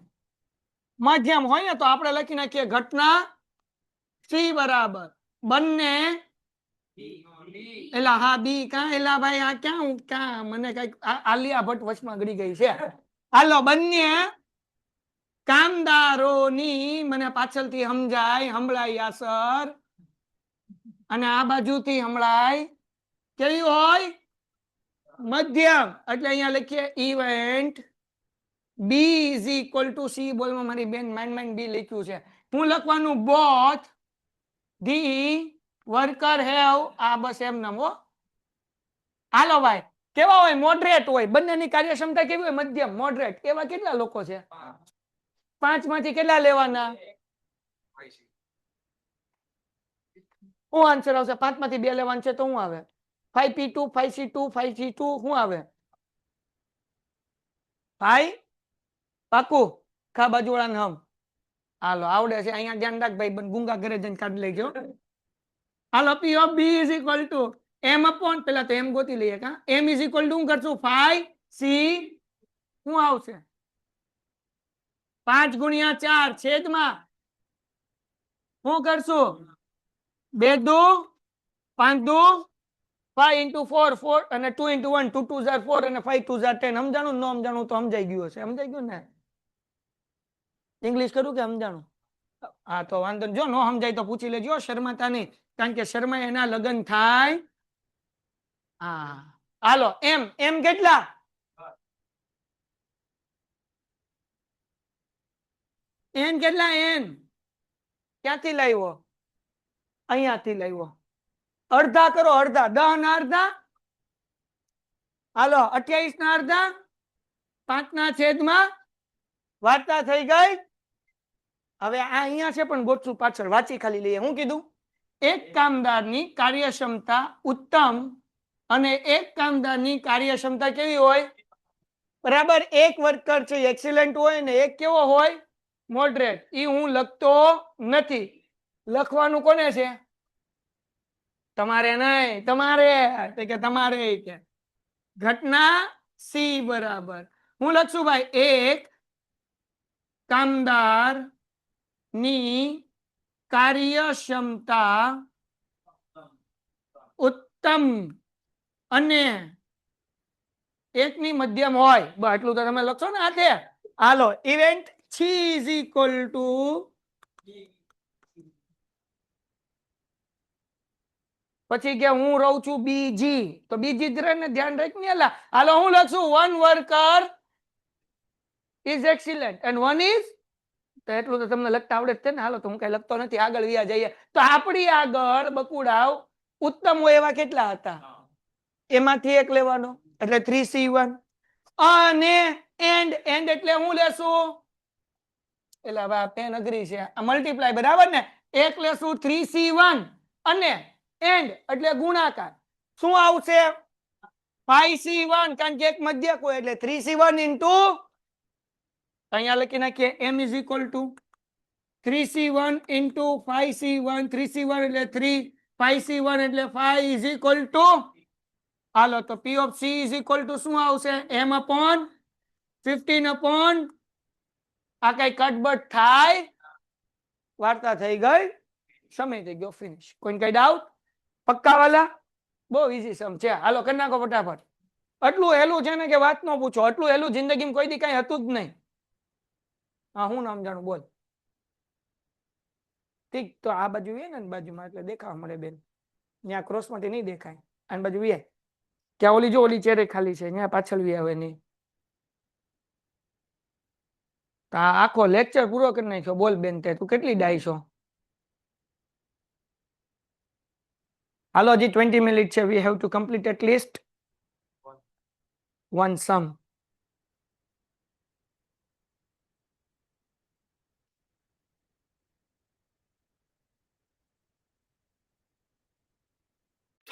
મધ્યમ હોય ને, તો આપણે લખી નાખીએ ઘટના C બરાબર બંને, એલા હા બી કા, એલા ભાઈ આ ક્યાં મને કઈક આલિયા ભટ્ટ વચમાં ગળી ગઈ છે। હાલો, બંને કામદારોની, મને પાછળથી સમજાય, સંભળાય યાસર, અને આ બાજુથી સંભળાય, કેવી હોય? મધ્યમ। એટલે અહીંયા લખીએ ઇવેન્ટ B = C। બોલમાં મારી બેન માઇન્ડ બી લખ્યું છે, હું લખવાનું બોથ ધી વર્કર હેવ, આ બસ એમ નામ હો। હાલો ભાઈ, કેવા હોય? મોડરેટ હોય। બંનેની કાર્યક્ષમતા કેવી હોય? મધ્યમ, મોડરેટ। એવા કેટલા લોકો છે? 5 માંથી કેટલા લેવાના? શું આન્સર આવશે? 5 માંથી 2 લેવાનું છે, તો શું આવે? 5p2 5c2 5c2 શું આવે? 5 પાકું ખા બાજુવાળાને હમ। હાલો આવડે છે, અહીંયા ધ્યાન રાખ ભાઈ, ગુંગા ઘરે જઈને કાઢી લેજો। હાલો, P of B = m/, પેલા તો m ગોતી લઈએ કા, m = શું કરશું? 5c, શું આવશે? 5 ગુણ્યા 4 છેદમાં શું કરશું? 2 દુ 5 દુ 5 × 4 4 અને 2 × 1 2 2 * 4 અને 5 2 * 10। સમજાણું? ન સમજાણું તો સમજાઈ ગયું હશે। સમજાઈ ગયું ને? ઇંગ્લિશ કરું કે સમજાણું? હા તો વાંધો નહીં, જો ન સમજાય તો પૂછી લેજો, શર્માતા નહીં, કારણ કે શર્મા એના લગ્ન થાય। હા હાલો, m કેટલા? n કેટલા? n ક્યાંથી લાવ્યો? અહીંયાથી લાવ્યો। અડધા કરો, અડધા 10 ના અડધા, હાલો 28 ના અડધા, 5 ના છેદમાં, વાર્તા થઈ ગઈ। હવે આ અહીંયા છે પણ ગોઠવું પાછળ, વાંચી ખાલી લઈએ। હું કીધું? એક કામદારની કાર્યક્ષમતા ઉત્તમ અને એક કામદારની કાર્યક્ષમતા કેવી હોય? બરાબર। એક વર્કર છે એક્સિલન્ટ હોય ને એક કેવો હોય? મોડરેટ। ઈ હું લખતો નથી, લખવાનું કોને છે? તમારે નહીં, તમારે કે તમારે કે ઘટના C બરાબર હું લખશું ભાઈ, એક કામદાર ની કાર્યક્ષમતા ઉત્તમ અને એકની મધ્યમ હોય, બસ એટલું તો તમે લખશો ને હાથે। હાલો, ઇવેન્ટ C = પછી કે હું રહું છું બીજી, તો બીજી જ રહે ને, ધ્યાન રાખ ને। હાલો હું લખશું 1 worker is excellent and 1 is, તો એટલું તો તમને લખતા આવડે જ છે ને। હાલો તો હું કઈ લખતો નથી, આગળ વ્યા જઈએ। તો આપણી આગળ બકુડાવ ઉત્તમ હોય એવા કેટલા હતા? એમાંથી એક લેવાનો, એટલે 3c1 અને એન્ડ એટલે હું લેશું? એટલે ભાઈ પેન અઘરી છે, આ મલ્ટીપ્લાય બરાબર ને? એક લેશું 3c1 અને એન્ડ એટલે ગુણાકાર, શું આવશે? 5C1 કારણ કે એક મધ્યક હોય એટલે 3C1 ઇન્ટુ અહીંયા લખી નાખીએ m is equal two 3C1 into 5C1 3C1 એટલે 3 5C1 એટલે 5 ઇઝ ઇક્વલ ટુ હાલો તો P of C is equal to શું આવશે m upon 15 upon આ કઈ કટબટ થાય વાર્તા થઈ ગઈ સમય થઈ ગયો ફિનિશ કોઈ કઈ ડાઉટ પક્કા વાલા બહુ ઈઝી સમ છે હાલો કરી નાખો ફટાફટ આટલું હેલું છે ને કે વાત ન પૂછો આટલું હેલું જિંદગીમાં કોઈ દી કઈ હતું જ નહીં હા હું નામ જાણું બોલ ઠીક તો આ બાજુ ને બાજુમાં એટલે દેખાવા મળે બેન ત્યાં ક્રોસ માંથી નહીં દેખાય આની બાજુ વે ક્યાં ઓલી જો ઓલી ચેરે ખાલી છે ત્યાં પાછળ વે આવે નહીં આખો લેક્ચર પૂરો કરી નાખ્યો બોલ બેન તે તું કેટલી ડાય છો હાલો હજી 20 મિનિટ છે we have to complete at least one sum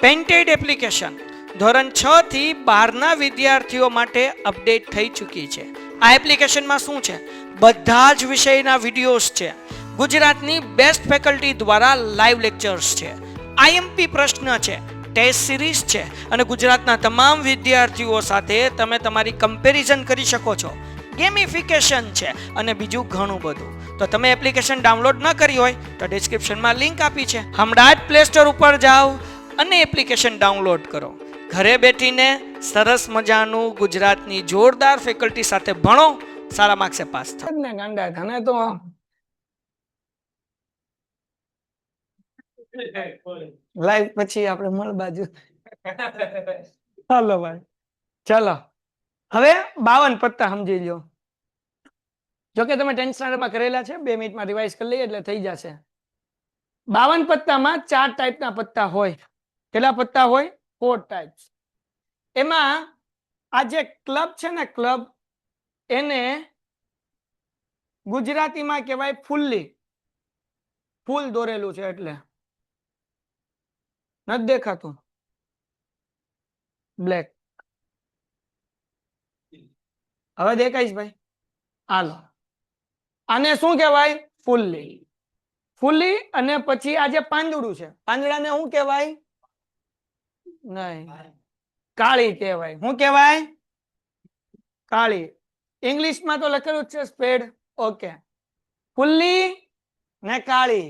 પેન્ટેડ એપ્લિકેશન ધોરણ 6 થી 12 ના વિદ્યાર્થીઓ માટે અપડેટ થઈ ચૂકી છે આ એપ્લિકેશનમાં શું છે બધા જ વિષયના વિડિયોઝ છે ગુજરાતની બેસ્ટ ફેકલ્ટી દ્વારા લાઈવ લેક્ચર્સ છે આઈએમપી પ્રશ્ન છે ટેસ્ટ સિરીઝ છે અને ગુજરાતના તમામ વિદ્યાર્થીઓ સાથે તમે તમારી કમ્પેરિઝન કરી શકો છો ગેમિફિકેશન છે અને બીજું ઘણું બધું તો તમે એપ્લિકેશન ડાઉનલોડ ન કરી હોય તો ડિસ્ક્રિપ્શનમાં લિંક આપી છે હમણાં જ પ્લે સ્ટોર ઉપર જાઓ અને એપ્લિકેશન ડાઉનલોડ કરો ઘરે બેઠીને સરસ મજાનું ગુજરાતની જોરદાર ફેકલ્ટી સાથે ભણો સારા માર્ક્સે પાસ થાવ ને ગાંડા તને તો લાઈવ પછી આપણે મળ બાજુ હાલો ભાઈ ચાલો હવે 52 પત્તા સમજી લ્યો જો કે તમે 10th સ્ટાન્ડર્ડમાં કરેલા છે 2 મિનિટમાં રિવાઇઝ કરી લઈએ એટલે થઈ જશે 52 પત્તામાં 4 ટાઈપના પત્તા હોય કેટલા પત્તા હોય 4 ટાઈપ્સ એમાં આ જે ક્લબ છે ને ક્લબ એને ગુજરાતીમાં કહેવાય ફૂલ્લી ફૂલ દોરેલું છે એટલે નથી દેખાતું બ્લેક હવે દેખાઈશ ભાઈ હાલો આને શું કહેવાય ફૂલ્લી ફૂલ્લી અને પછી આ જે પાંદડું છે પાંદડાને શું કહેવાય નહીં કાળી કહેવાય શું કહેવાય કાળી ઇંગ્લિશમાં તો લખેલું છે સ્પેડ ઓકે ફૂલ્લી ને કાળી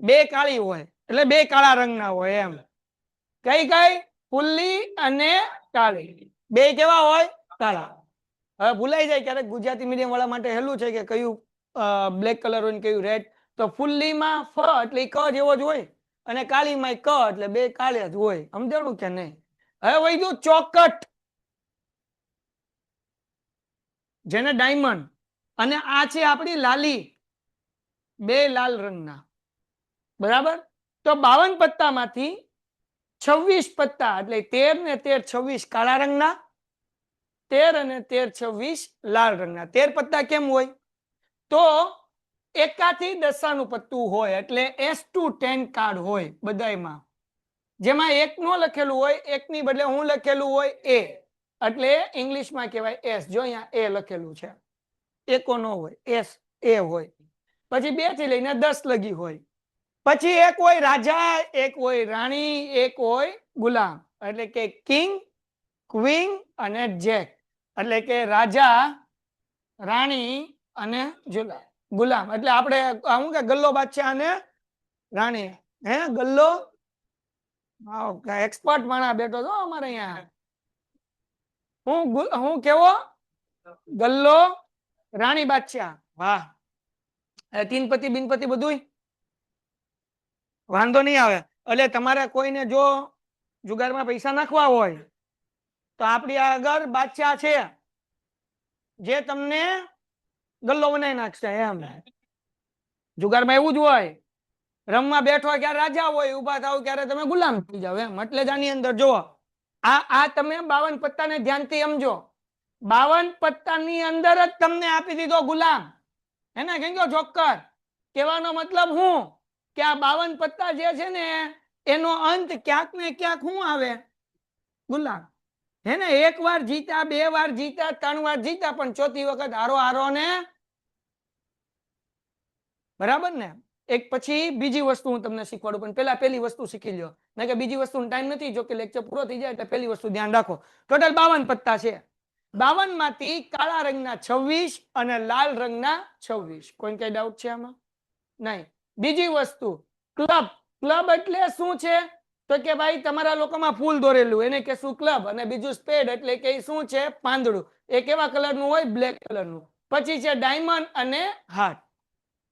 બે કાળી હોય એટલે બે કાળા રંગના હોય એમ કઈ કઈ ફૂલ્લી અને કાળી બે કેવા હોય કાળા હવે ભૂલાઈ જાય ક્યારેક ગુજરાતી મીડિયમ વાળા માટે હેલું છે કે કયું બ્લેક કલર હોય ને કયું રેડ તો ફૂલ્લીમાં ફ એટલે ક જેવો જ હોય અને કાળીમાં ક એટલે બે કાળે જ હોય સમજાણું કે નહીં હવે વૈધું ચોકટ જેને ડાયમંડ અને આ છે આપણી લાલી બે લાલ રંગના બરાબર તો 52 પત્તામાંથી 26 પત્તા એટલે 13 ને 13 26 કાળા રંગના 13 અને 13 26 લાલ રંગના 13 પત્તા કેમ હોય તો એકાથી દશાનું પત્તું હોય એટલે S210 કાર્ડ હોય બધાયમાં જેમાં એક નો લખેલું હોય એકની બદલે હું લખેલું હોય એ એટલે ઇંગ્લિશમાં કહેવાય એસ જો અહીંયા એ લખેલું છે એકો નો હોય એસ એ હોય પછી 2 થી લઈને 10 લગી હોય પછી એક હોય રાજા એક હોય રાણી એક હોય ગુલામ એટલે કે કિંગ ક્વીન અને જેક એટલે કે રાજા રાણી અને ગુલામ એટલે આપણે શું કે ગલ્લો બાદશાહ અને રાણી હે ગલ્લો એક્સપર્ટ માણા બેઠો છો અમારે અહીંયા હું કેવો ગલ્લો રાણી બાદશાહ વાહ તીનપતિ બિનપતિ બધું વાંધો નહીં આવે એટલે તમારે કોઈને જો જુગારમાં પૈસા નાખવા હોય તો આપણી આગળ બાદશાહ છે જે તમને ગલ્લો બનાવી નાખશે એમ જુગારમાં એવું જ હોય રમવા બેઠો ક્યારે રાજા હોય ઉભા થાવ ક્યારે તમે ગુલામ થઈ જાવ એમ એટલે જ આની અંદર જો આ તમે 52 પત્તાને ધ્યાનથી સમજો 52 પત્તાની અંદર જ તમને આપી દીધો ગુલામ એને કહેજો જોકર કહેવાનો મતલબ હું કે આ 52 પત્તા જે છે ને એનો અંત ક્યાંક ને ક્યાંક શું આવે ગુલામ હે ને? એક વાર જીતા, બે વાર જીતા, 3 વાર જીતા, પણ ચોથી વખત હારો હારો ને, બરાબર ને? એક પછી બીજી વસ્તુ હું તમને શીખવાડું, પણ પેલા પહેલી વસ્તુ શીખી લ્યો, નહીં કે બીજી વસ્તુનો ટાઈમ નથી. જો કે લેક્ચર પૂરો થઈ જાય એટલે પહેલી વસ્તુ ધ્યાન રાખો. ટોટલ 52 પત્તા છે. 52 માંથી કાળા રંગના 26 અને લાલ રંગના 26. કોઈ કઈ ડાઉટ છે આમાં? નહીં. બીજી વસ્તુ, ક્લબ. ક્લબ એટલે શું છે? તો કે ભાઈ તમારા લોકોમાં ફૂલ દોરેલું એને કહેશું ક્લબ. અને બીજું સ્પેડ એટલે કે શું છે? પાંદડું. એ કેવા કલરનું હોય? બ્લેક કલરનું. પછી છે ડાયમંડ અને હાર્ટ.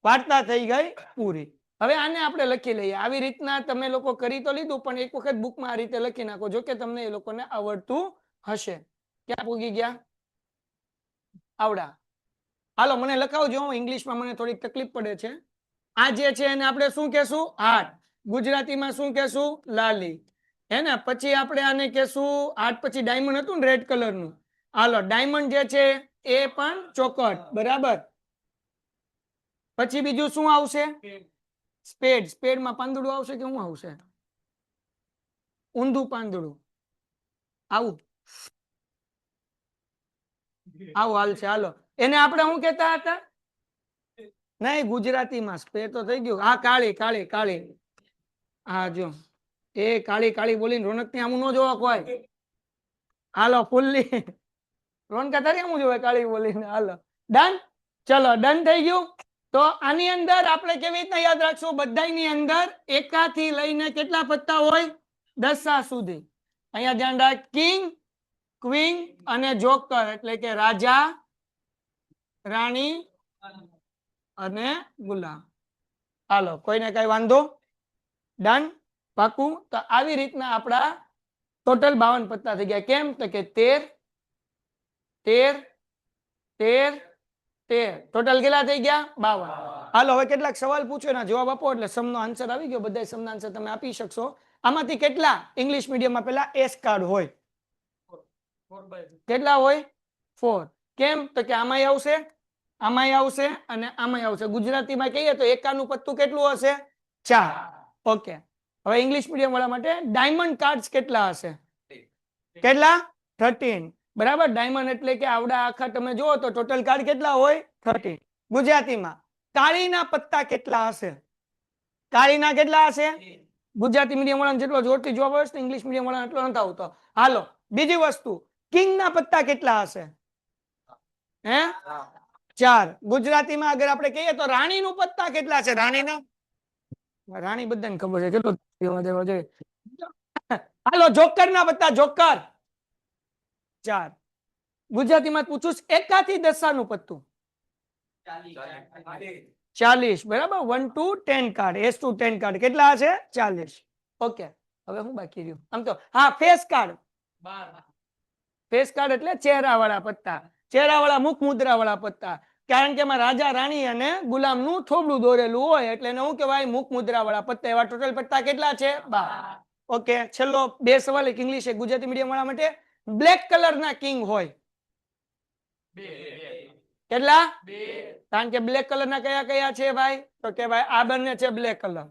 વાર્તા થઈ ગઈ પૂરી. હવે આને આપણે લખી લઈએ. આવી રીતના તમે લોકો કરી તો લીધું, પણ એક વખત બુકમાં આ રીતે લખી નાખો. જો કે તમને એ લોકોને આવડતું હશે. ક્યાં પૂગી ગયા? આવડા. હાલો મને લખાવજો. ઇંગ્લિશમાં મને થોડીક તકલીફ પડે છે. આ જે છે એને આપણે શું કહેશું? હાર્ટ. ગુજરાતીમાં શું કહેશું? લાલી. હે ને? પછી આપણે આને કહેશું હાર્ટ. પછી ડાયમંડ હતું ને રેડ કલરનું. હાલો ડાયમંડ જે છે એ પણ ચોકટ. બરાબર. પછી બીજું શું આવશે? સ્પેડ. સ્પેડમાં પાંદડું આવશે કે શું આવશે? ઊંધું પાંદડું. આવું આવું હાલશે. હાલો એને આપણે શું કહેતા હતા? નહીં, ગુજરાતીમાં સ્પેડ તો થઈ ગયું. હા, કાળી કાળી કાળી. હા જો એ કાળી કાળી બોલીને રોનક ની આમ ન જોવા કોઈ. હાલો ફૂલ્લી રોનકા તારી આમ જોવે કાળી બોલીને. હાલો ડન. ચલો ડન થઈ ગયું. તો આની અંદર આપણે કેવી રીતના યાદ રાખશું? બધાની અંદર એકાથી લઈને કેટલા પત્તા હોય? 10 સુધી. અહીંયા ધ્યાન રાખ. કિંગ, ક્વીન અને જોકર એટલે કે રાજા, રાણી અને ગુલામ. હાલો કોઈને કઈ વાંધો? ડન. પાકું. તો આવી રીતના આપણા ટોટલ 52 પત્તા થઈ ગયા. કેમ? તો કે 13 13 13 13. ટોટલ કેટલા થઈ ગયા? 52. હાલો હવે કેટલાક સવાલ પૂછો એના જવાબ આપો એટલે સમનો આન્સર આવી ગયો. બધા સમના આન્સર તમે આપી શકશો. આમાંથી કેટલા ઇંગ્લિશ મીડિયમમાં પેલા એસ કાર્ડ હોય? કેટલા હોય? 4. કેમ? તો કે આમાંય આવશે, આમાંય આવશે અને આમાંય આવશે. ગુજરાતીમાં કહીએ તો એકાનું પત્તું કેટલું હશે? 4. ઓકે. હવે ઇંગ્લિશ મીડિયમ વાળા માટે ડાયમંડ કાર્ડ્સ કેટલા હશે? કેટલા? 13. બરાબર. ડાયમંડ એટલે કે આવડા આખા તમે જુઓ તો ટોટલ કાર્ડ કેટલા હોય? 13. ગુજરાતીમાં કાળીના પત્તા કેટલા હશે? કાળીના કેટલા હશે? ગુજરાતી મીડિયમ વાળાને જેટલો જોરથી જવાબ આવે છે ઇંગ્લિશ મીડિયમ વાળાને એટલો નથી આવતો. હાલો બીજી વસ્તુ, કિંગના પત્તા કેટલા હશે? હે? 4. ગુજરાતીમાં અગર આપણે કહીએ તો રાણીનું પત્તા કેટલા છે? રાણીના? રાણી બધાને ખબર છે કેટલો દેવો જોઈએ. હાલો જોકરના પત્તા. જોકર 4. ગુજરાતીમાં પૂછું એકાથી 10 નું પત્તું 40. બરાબર. 1 to 10 card. S to 10 card કેટલા હશે? 40. ઓકે. હવે હું બાકી રહ્યું આમ તો. હા, ફેસ કાર્ડ. ફેસ કાર્ડ એટલે ચહેરા વાળા પત્તા. ચહેરા વાળા મુખ મુદ્રા વાળા પત્તા. કારણ કે એમાં રાજા, રાણી અને ગુલામનું થોબડું દોરેલું હોય એટલે એને શું કહેવાય? મુખ મુદ્રા વાળા પત્તા. એવા ટોટલ પત્તા કેટલા છે? 12. ઓકે. છેલ્લો 2 સવાલ, એક ઇંગ્લિશ એક ગુજરાતી મીડિયમ વાળા માટે. બ્લેક કલર ના કિંગ હોય? 2. કેટલા? 2. કારણ કે બ્લેક કલર ના કયા કયા છે ભાઈ? તો કે ભાઈ આ બંને છે બ્લેક કલર.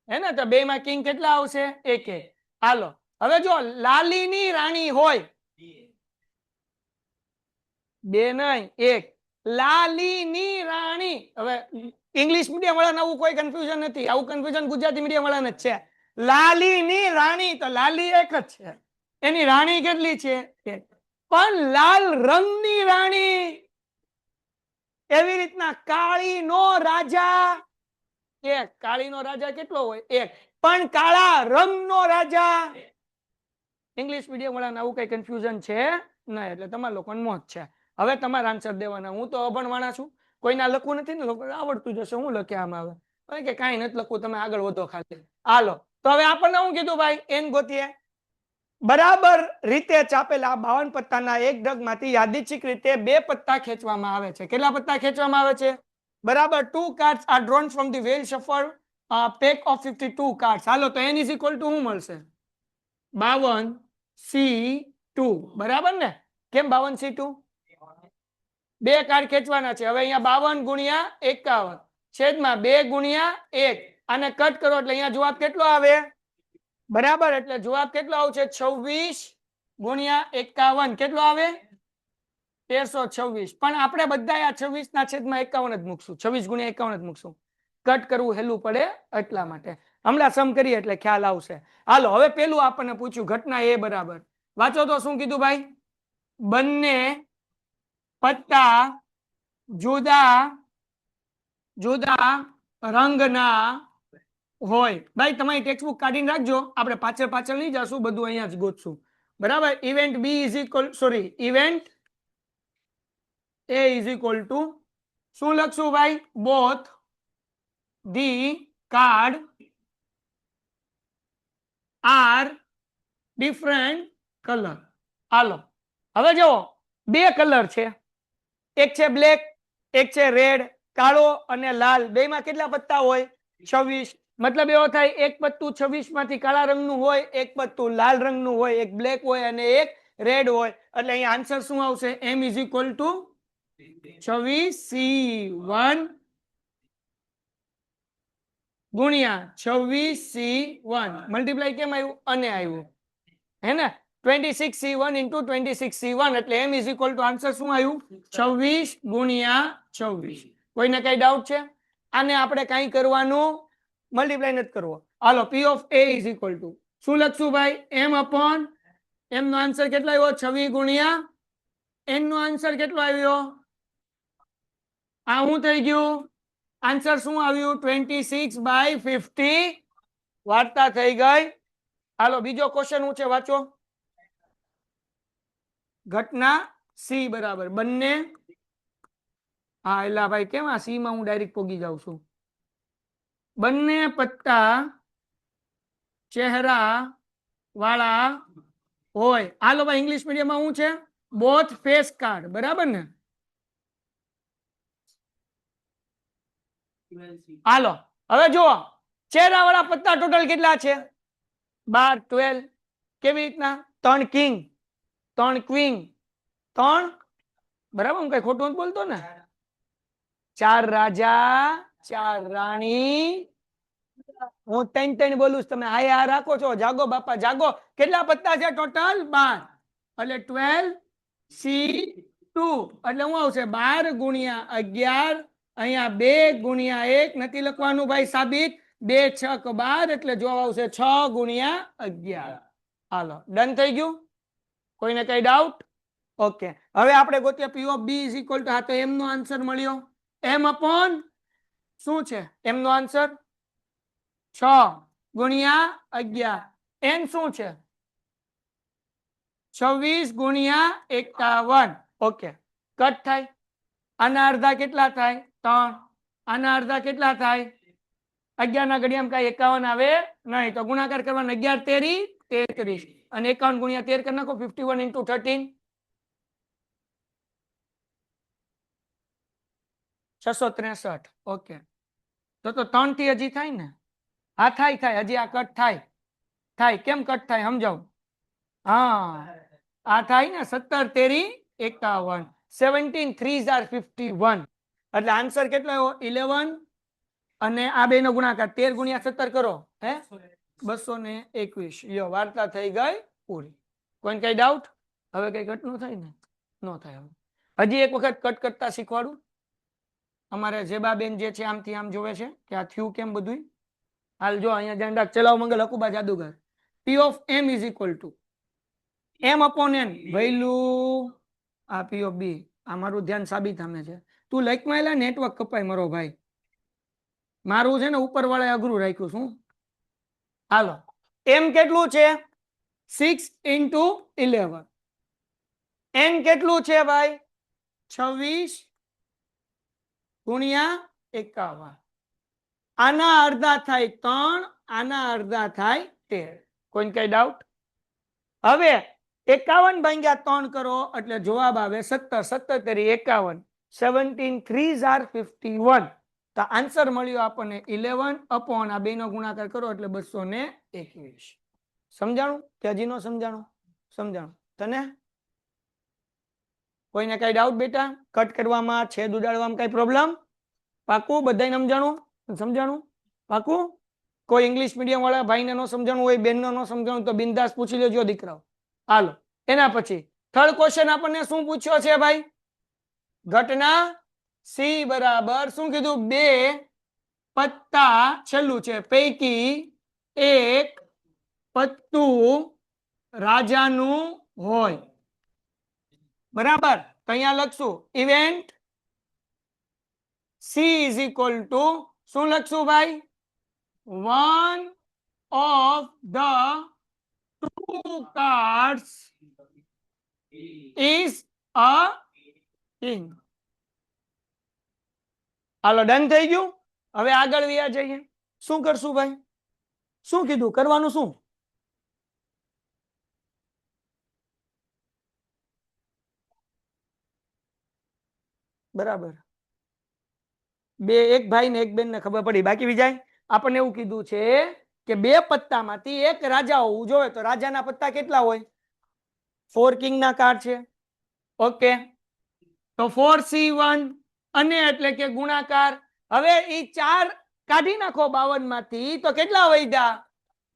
હે ને? તો 2 માં કિંગ કેટલા આવશે? 1. હાલો હવે જો લાલીની રાણી હોય? 2 નહીં, 1. લાલીની રાણી. હવે ઇંગ્લિશ મીડિયમ વાળાને આવું કોઈ કન્ફ્યુઝન નથી. આવું કન્ફ્યુઝન ગુજરાતી મીડિયમ વાળાને જ છે. લાલીની રાણી તો લાલી એક જ છે. એની રાણી કેટલી છે? 1. પણ લાલ રંગની રાણી. એવી રીતના કાળીનો રાજા 1. કાળીનો રાજા કેટલો હોય? 1. પણ કાળા રંગનો રાજા. ઇંગ્લિશ મીડિયમ વાળાને આવું કઈ કન્ફ્યુઝન છે નહીં એટલે તમારા લોકોને મોજ છે. હવે તમારે આન્સર દેવાના. હું તો અભણ માણસ છું, કોઈના લખવું નથી ને, લોકો આવડતું જશે. હું લખે આમાં હવે કે કાંઈ નથી લખવું, તમે આગળ વધો ખાલી. હાલો તો હવે આપણને હું કીધું ભાઈ? એન ગોતીએ. બરાબર રીતે ચાપેલા 52 પત્તાના એક ઢગમાંથી યાદચ્છિક રીતે 2 પત્તા ખેંચવામાં આવે છે. કેટલા પત્તા ખેંચવામાં આવે છે? બરાબર. 2 cards are drawn from the well shuffled pack of 52 cards. હાલો તો n is equal to શું મળશે? 52C2. બરાબર ને? કેમ 52C2? 2 કાર્ડ ખેંચવાના છે. હવે અહીંયા 52 ગુણ્યા 51 છેદમાં 2 ગુણ્યા 1. આને કટ કરો એટલે અહીંયા જવાબ કેટલો આવે? બરાબર. એટલે જવાબ કેટલો આવશે? 26 ગુણ્યા 51 કેટલો આવે 1326 પણ આપણે બધા આ 26 ના છેદમાં 51 જ મૂકશું 26 ગુણ્યા 51 જ મૂકશું કટ કરવું હેલું પડે એટલા માટે હમણાં સમ કરીએ એટલે ખ્યાલ આવશે હાલો હવે પેલું આપણને પૂછ્યું ઘટના એ બરાબર વાંચો તો શું કીધું ભાઈ બંને પત્તા જુદા જુદા રંગના હોય ભાઈ તમારી ટેક્સ્ટબુક કાઢીને રાખજો આપણે પાછળ પાછળ નહીં જશું બધું અહીંયા જ ગોતશું બરાબર event B is equal sorry event A is equal to શું લખશું ભાઈ both the card are different colour હાલો હવે જો બે કલર છે એક છે બ્લેક એક છે રેડ કાળો અને લાલ બેમાં કેટલા પત્તા હોય 26 મતલબ એવો થાય એક પત્તું 26 માંથી કાળા રંગનું હોય એક પત્તું લાલ રંગનું હોય એક બ્લેક હોય અને એક રેડ હોય એટલે અહીંયા આન્સર શું આવશે m is equal two 26c1 ગુણ્યા 26c1 મલ્ટીપ્લાય કેમ આવ્યું અને આવ્યું હે ને 26c1 into 26c1 એટલે m is equal to answer શું આવ્યું 26 ગુણ્યા 26 કોઈને કઈ ડાઉટ છે આને આપણે કઈ કરવાનું મલ્ટીપ્લાય નથી કરવો હાલો p of a is equal to શું લખશું ભાઈ m upon m નો આન્સર કેટલો આવ્યો 26 ગુણ્યા n નો આન્સર કેટલો આવ્યો આ શું થઈ ગયું આન્સર શું આવ્યું 26/50 વાર્તા થઈ ગઈ હાલો બીજો ક્વેશ્ચન હું છે વાંચો ઘટના સી બરાબર બંને હા એલા ભાઈ કેમ આ સી માં હું ડાયરેક્ટ પોગી જાઉં છું બંને પત્તા ચહેરા વાળા હોય હાલો ભાઈ ઇંગ્લિશ મીડિયમમાં શું છે બોથ ફેસ કાર્ડ બરાબર ને હાલો હવે જુઓ ચહેરા વાળા પત્તા ટોટલ કેટલા છે 12 12 કેવી રીતના 3 કિંગ 3 ક્વીન 3 બરાબર હું કઈ ખોટું નથી બોલતો ને 4 રાજા 4 રાણી હું 3 બોલું છું તમે આ રાખો છો જાગો બાપા જાગો કેટલા પત્તા છે ટોટલ 12 એટલે 12c2 એટલે શું આવશે 12 ગુણ્યા 11 અહીંયા 2 ગુણ્યા 1 નથી લખવાનું ભાઈ સાબિત 2 6 12 એટલે જવાબ આવશે 6 ગુણ્યા 11 હાલો ડન થઈ ગયું કોઈને કઈ ડાઉટ ઓકે હવે આપણે ગોતીએ p of b is equal to હા તો m નો આન્સર મળ્યો m upon શું છે m નો આન્સર 6 ગુણ્યા 11 n શું છે 26 ગુણ્યા 51 ઓકે કટ થાય આના અડધા કેટલા થાય 3 આના અડધા કેટલા થાય 11 ના ઘડિયામાં કઈ 51 આવે નહીં તો ગુણાકાર કરવાનો 11 તેરી 33 અને 51 ગુણ્યા 13 કરી નાખો 51 into 13 663 ઓકે તો 3 થી હજી થાય ને હા થાય હજી આ કટ થાય કેમ કટ થાય સમજાવું હા આ થાય ને 17 તેરી 51 17 3s are 51 એટલે આન્સર કેટલો આવ્યો 11 અને આ બે નો ગુણાકાર 13 ગુણ્યા 17 કરો હે 221 યો વાર્તા થઈ ગઈ પૂરી કોઈને કઈ ડાઉટ હવે કઈ કટ નો થાય ને નો થાય હવે હજી એક વખત કટ કરતા શીખવાડું અમારે જેબાબેન જે છે આમથી આમ જોવે છે કે આ થયું કેમ બધું હાલ જો અહીંયા ઝંડા ચલાવ મંગલ હકુબા જાદુગર p of m is equal to m upon n વૈલું આ p of b આ મારું ધ્યાન સાબિત સામે છે તું લાઈકમાં એલા નેટવર્ક કપાય મારો ભાઈ મારું છે ને ઉપર વાળા અઘરું રાખ્યું છું હાલો m કેટલું છે 6 into 11 n કેટલું છે ભાઈ 26 ગુણ્યા 51 આના અડધા થાય 3 આના અડધા થાય 13 કોઈને કઈ ડાઉટ હવે 51 ભાગ્યા 3 કરો એટલે જવાબ આવે 17 17 તેરી 51 17 3s are 51 તો આન્સર મળ્યો આપણને 11 upon આ બે નો ગુણાકાર કરો એટલે 221 સમજાણું કે હજી નો સમજાણું તને કોઈને કઈ ડાઉટ બેટા કટ કરવામાં છેદ ઉડાડવામાં કઈ પ્રોબ્લેમ પાકું બધાને સમજાણું પાકું કોઈ ઇંગ્લિશ મીડિયમ વાળા ભાઈને નો સમજાણું હોય બેનનો નો સમજાણું તો બિંદાસ પૂછી લેજો દીકરાઓ હાલો એના પછી થર્ડ ક્વેશ્ચન આપણને શું પૂછ્યો છે ભાઈ? ઘટના સી બરાબર શું કીધું? બે પત્તા છેલ્લું છે પૈકી એક પત્તું રાજાનું હોય. બરાબર, તો અહીંયા લખશું event C is equal to શું લખશું ભાઈ? One of the two cards is a king. હાલો, ડન થઈ ગયું. હવે આગળ વ્યા જઈએ. શું કરશું ભાઈ? શું કીધું કરવાનું? શું? બરાબર, બે એક ભાઈ ને એક બેન ને ખબર પડી, બાકી બીજા આપણને એવું કીધું છે કે બે પત્તામાંથી એક રાજા હોવું જોઈએ. તો રાજાના પત્તા કેટલા હોય? 4 કિંગ ના કાર્ડ છે. ઓકે, તો 4C1 અને એટલે કે ગુણાકાર. હવે એ 4 કાઢી નાખો 52 માંથી, તો કેટલા વધ્યા?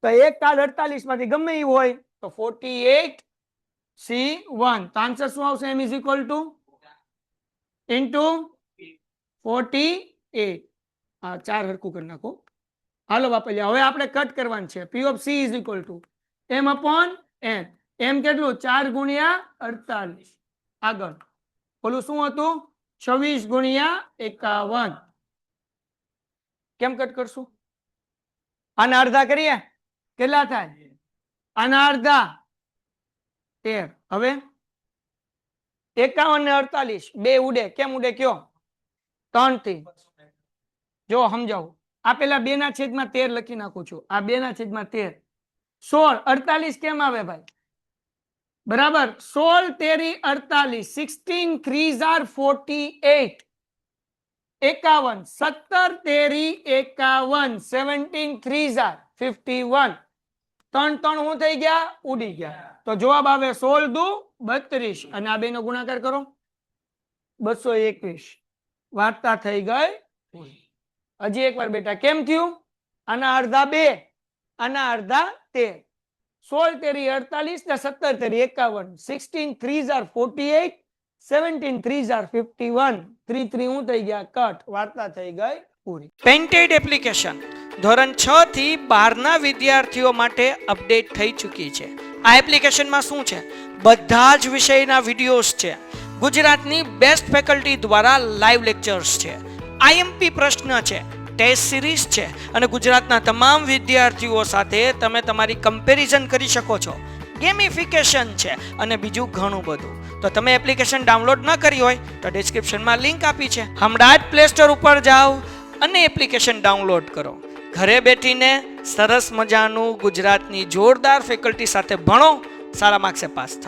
તો એક કાર્ડ 48 માંથી ગમે એ હોય તો 48C1. તો આન્સર શું આવશે? m is equal two into 48. આ 4 હરખું કરી નાખો. હાલો બાપલિયા, હવે આપણે કટ કરવાનું છે. P of C is equal to m upon n. m કેટલું? 4 ગુણ્યા 48. આગળ ઓલું શું હતું? 26 ગુણ્યા 51. કેમ કટ કરશું? આના અડધા કરીએ, કેટલા થાય? આના અડધા 13. હવે 51 ને 48 બે ઉડે. કેમ ઉડે કયો? 3 થી. જો સમજાવું, આ પેલા 2 ના છેદમાં 13 લખી નાખું છું. આ 2 ના છેદમાં 13. 16 48 કેમ આવે ભાઈ? બરાબર, 16 તેરી 48. 16 3s are 48. 51 17 તેરી 51. 17 3s are 51. 3 3 હું થઈ ગયા? ઉડી ગયા. તો જવાબ આવે 16 દુ 32. અને આ બે નો ગુણાકાર કરો 221. વાર્તા થઈ ગઈ. હજી એકવાર બેટા, કેમ થયું? આના અડધા 2, આના અડધા 13. 16 તેરી 48 ને 17 તેરી 51. 16 3s are 48. 17 3s are 51. 3 3 હું થઈ ગયા કટ. વાર્તા થઈ ગઈ પૂરી. પેન્ટેડ એપ્લિકેશન ધોરણ 6 થી 12 ના વિદ્યાર્થીઓ માટે અપડેટ થઈ ચૂકી છે. આ એપ્લિકેશનમાં શું છે? બધા જ વિષયના વિડિયોઝ છે. ગુજરાતની બેસ્ટ ફેકલ્ટી દ્વારા લાઈવ લેક્ચર્સ છે. આઈએમપી પ્રશ્ન છે, ટેસ્ટ સિરીઝ છે અને ગુજરાતના તમામ વિદ્યાર્થીઓ સાથે તમે તમારી કમ્પેરિઝન કરી શકો છો. ગેમિફિકેશન છે અને બીજું ઘણું બધું. તો તમે એપ્લિકેશન ડાઉનલોડ ન કરી હોય તો ડિસ્ક્રિપ્શનમાં લિંક આપી છે. હમણાં જ પ્લે સ્ટોર ઉપર જાઓ અને એપ્લિકેશન ડાઉનલોડ કરો. ઘરે બેઠીને સરસ મજાનું ગુજરાતની જોરદાર ફેકલ્ટી સાથે ભણો, સારા માર્ક્સે પાસ થાઓ.